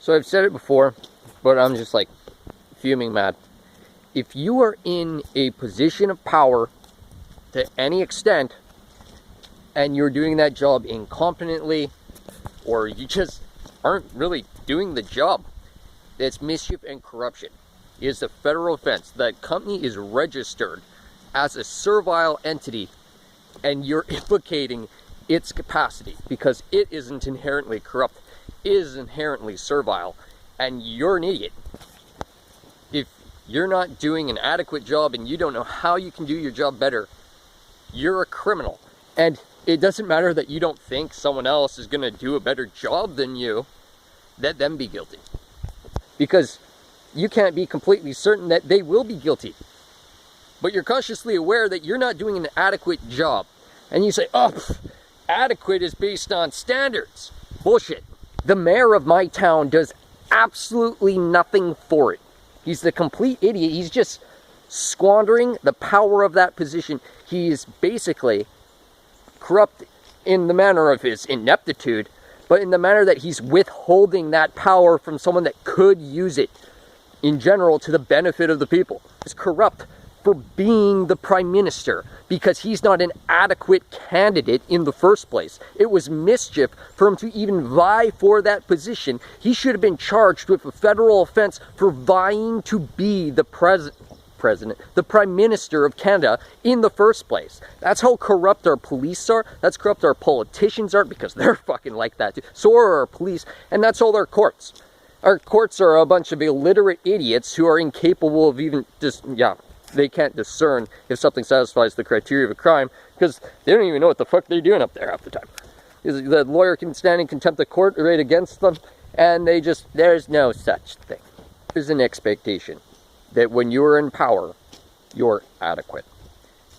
So I've said it before, but I'm just like fuming mad. If you are in a position of power to any extent and you're doing that job incompetently, or you just aren't really doing the job, that's mischief and corruption. It is a federal offense. That company is registered as a servile entity, and you're implicating its capacity because it isn't inherently corrupt, it is inherently servile, and you're an idiot. If you're not doing an adequate job and you don't know how you can do your job better, you're a criminal. And it doesn't matter that you don't think someone else is going to do a better job than you. Let them be guilty. Because you can't be completely certain that they will be guilty. But you're consciously aware that you're not doing an adequate job. And you say, oh, adequate is based on standards. Bullshit. The mayor of my town does absolutely nothing for it. He's the complete idiot. He's just squandering the power of that position. He is basically corrupt in the manner of his ineptitude, but in the manner that he's withholding that power from someone that could use it in general to the benefit of the people. He's corrupt for being the prime minister because he's not an adequate candidate in the first place. It was mischief for him to even vie for that position. He should have been charged with a federal offense for vying to be the the prime minister of Canada in the first place. That's how corrupt our police are. That's corrupt our politicians are, because they're fucking like that too. So are our police, and that's all our courts. Our courts are a bunch of illiterate idiots who are incapable of even they can't discern if something satisfies the criteria of a crime because they don't even know what the fuck they're doing up there half the time. The lawyer can stand in contempt of court right against them, and there's no such thing. There's an expectation that when you're in power, you're adequate.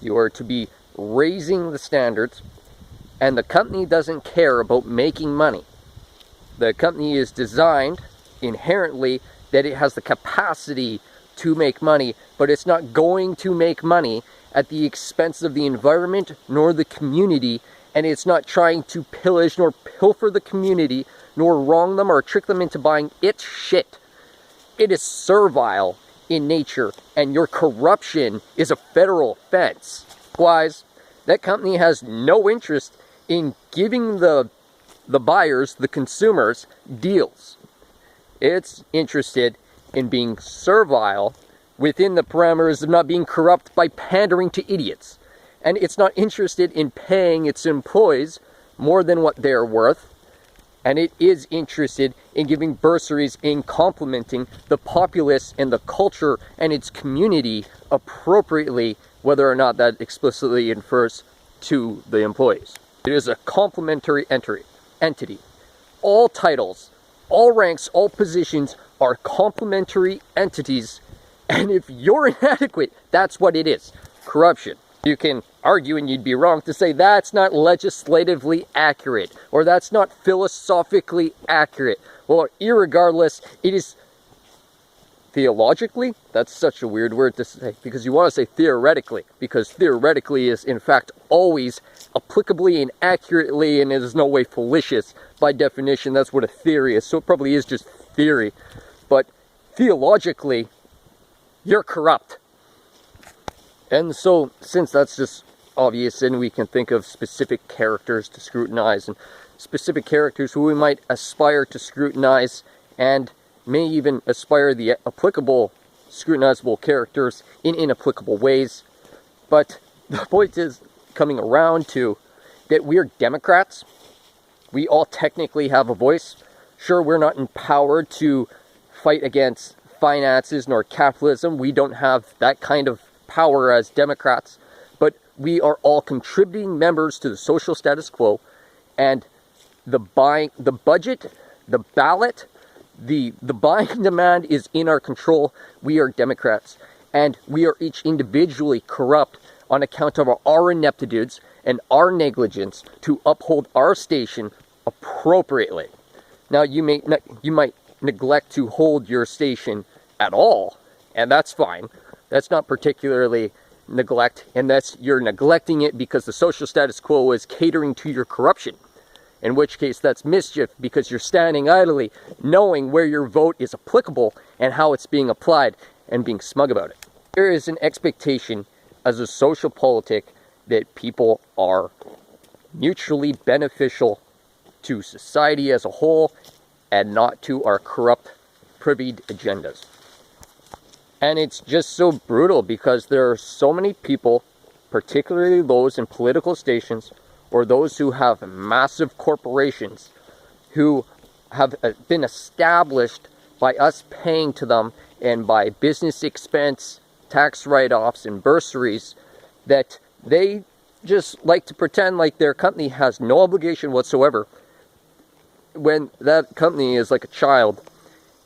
You are to be raising the standards, and the company doesn't care about making money. The company is designed inherently that it has the capacity to make money, but it's not going to make money at the expense of the environment nor the community, and it's not trying to pillage nor pilfer the community nor wrong them or trick them into buying its shit. It is servile in nature, and your corruption is a federal offense. Likewise, that company has no interest in giving the buyers, the consumers, deals. It's interested in being servile within the parameters of not being corrupt by pandering to idiots. And it's not interested in paying its employees more than what they're worth. And it is interested in giving bursaries, in complementing the populace and the culture and its community appropriately, whether or not that explicitly infers to the employees. It is a complementary entity. All titles, all ranks, all positions are complementary entities, and if you're inadequate, that's what it is. Corruption. You can argue, and you'd be wrong to say that's not legislatively accurate, or that's not philosophically accurate. Well, irregardless, it is theologically. That's such a weird word to say, because you want to say theoretically, because theoretically is in fact always applicably and accurately, and it is no way fallacious. By definition, that's what a theory is, so it probably is just theory. But theologically, you're corrupt. And so, since that's just obvious, and we can think of specific characters to scrutinize, and specific characters who we might aspire to scrutinize, and may even aspire the applicable, scrutinizable characters in inapplicable ways. But the point is coming around to that we're Democrats. We all technically have a voice. Sure, we're not empowered to fight against finances nor capitalism. We don't have that kind of power as Democrats, but we are all contributing members to the social status quo, and the budget, the ballot, the buying demand is in our control. We are Democrats, and we are each individually corrupt on account of our ineptitudes and our negligence to uphold our station appropriately. Now, you might neglect to hold your station at all, and that's fine. That's not particularly neglect, and you're neglecting it because the social status quo is catering to your corruption. in which case that's mischief, because you're standing idly knowing where your vote is applicable and how it's being applied and being smug about it. There is an expectation as a social politic that people are mutually beneficial to society as a whole and not to our corrupt, privied agendas. And it's just so brutal because there are so many people, particularly those in political stations or those who have massive corporations who have been established by us paying to them and by business expense, tax write-offs, and bursaries, that they just like to pretend like their company has no obligation whatsoever when that company is like a child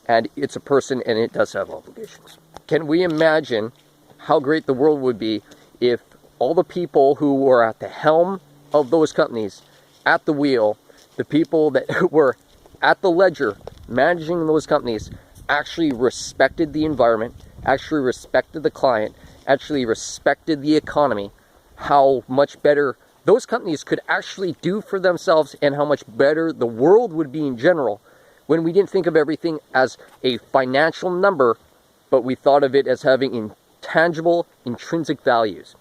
and it's a person and it does have obligations. Can we imagine how great the world would be if all the people who were at the helm of those companies, at the wheel, the people that were at the ledger managing those companies, actually respected the environment, actually respected the client, actually respected the economy, how much better those companies could actually do for themselves and how much better the world would be in general when we didn't think of everything as a financial number, but we thought of it as having intangible, intrinsic values.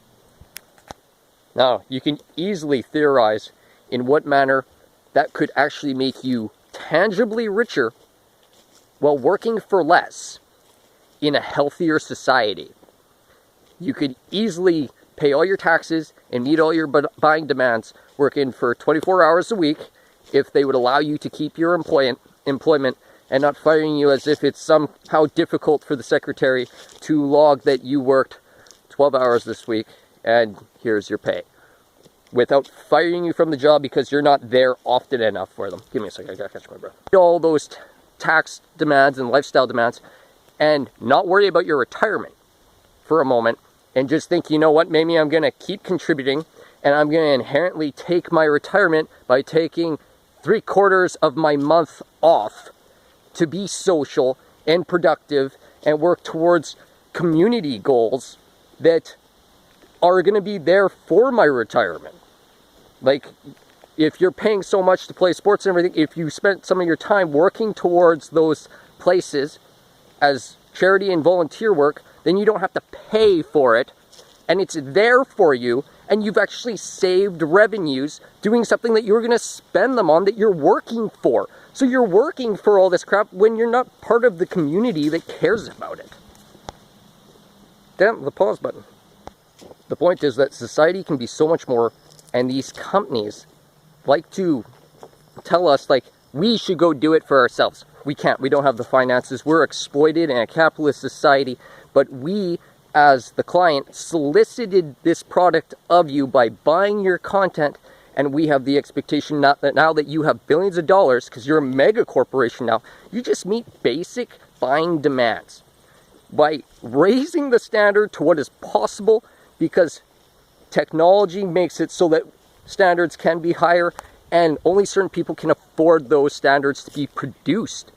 Now, you can easily theorize in what manner that could actually make you tangibly richer while working for less in a healthier society. You could easily pay all your taxes and meet all your buying demands working for 24 hours a week if they would allow you to keep your employment and not firing you as if it's somehow difficult for the secretary to log that you worked 12 hours this week and here's your pay, without firing you from the job because you're not there often enough for them. Give me a second, I gotta catch my breath. All those tax demands and lifestyle demands and not worry about your retirement for a moment and just think, you know what, maybe I'm gonna keep contributing and I'm gonna inherently take my retirement by taking 3/4 of my month off to be social and productive and work towards community goals that are going to be there for my retirement. Like, if you're paying so much to play sports and everything, if you spent some of your time working towards those places as charity and volunteer work, then you don't have to pay for it, and it's there for you, and you've actually saved revenues doing something that you were going to spend them on that you're working for. So you're working for all this crap when you're not part of the community that cares about it. Damn, the pause button. The point is that society can be so much more, and these companies like to tell us, like, we should go do it for ourselves. We can't. We don't have the finances. We're exploited in a capitalist society, but we, as the client, solicited this product of you by buying your content, and we have the expectation now that you have billions of dollars, because you're a mega corporation now, you just meet basic buying demands by raising the standard to what is possible, because technology makes it so that standards can be higher and only certain people can afford those standards to be produced.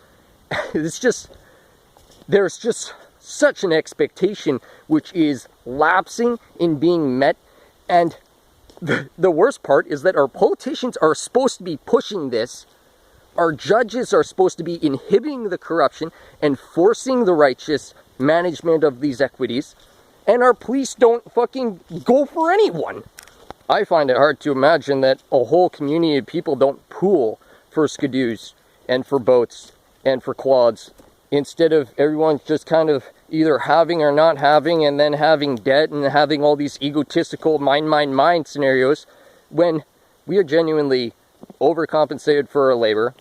There's just such an expectation which is lapsing in being met, and the worst part is that our politicians are supposed to be pushing this, our judges are supposed to be inhibiting the corruption and forcing the righteous management of these equities, and our police don't fucking go for anyone. I find it hard to imagine that a whole community of people don't pool for skidoos and for boats and for quads, instead of everyone just kind of either having or not having, and then having debt and having all these egotistical mine scenarios, when we are genuinely overcompensated for our labor,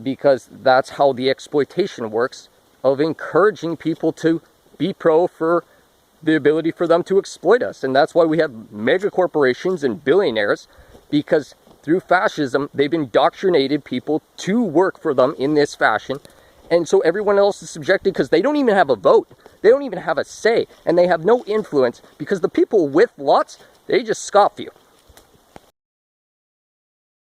because that's how the exploitation works, of encouraging people to be pro for the ability for them to exploit us. And that's why we have mega corporations and billionaires, because through fascism they've indoctrinated people to work for them in this fashion. And so everyone else is subjected, because they don't even have a vote. They don't even have a say. And they have no influence, because the people with lots, they just scoff you.